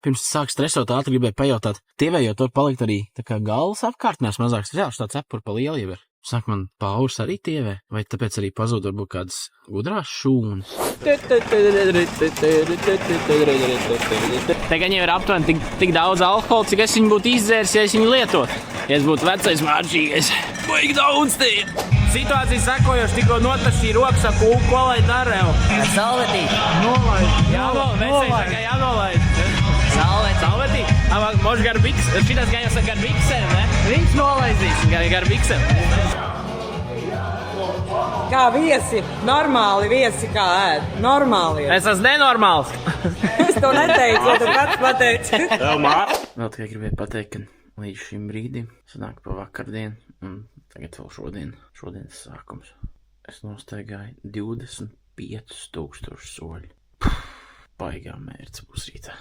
pirms sāk stresot ātri gribēju pajautāt, tievējot tur palikt arī tā kā galvas apkārtnēs mazāks, jā, šitā cepura pa lielu jau ir. Saka, man paurs arī tievē, vai tāpēc arī pazūd varbūt kādas gudrās šūnas? Te gan jau ir aptuveni tik daudz alkohola, cik es viņu būtu izdzēris, ja es viņu lietot. Ja es būtu vecais māršīgais. Baigi daudz tie! Situācija sekojoši, tikko notašīja rokas ar kūku, ko lai dara jau? Salvetī. Jānolaid. Salvetī? Mož gar biks, šitas gan jau saka gar biksēm, ne? Viņš nolaidīs gar biksēm. Kā viesi, normāli viesi kā ēd, normāli. Es esmu nenormāls. Es to neteicu, tu pats pateici. Vēl tikai gribēju pateikt, ka līdz šim brīdim sanāk pa vakardienu un tagad vēl šodienas sākums. Es nostaigāju 25 000 soļu. Baigā mērķis būs rītā.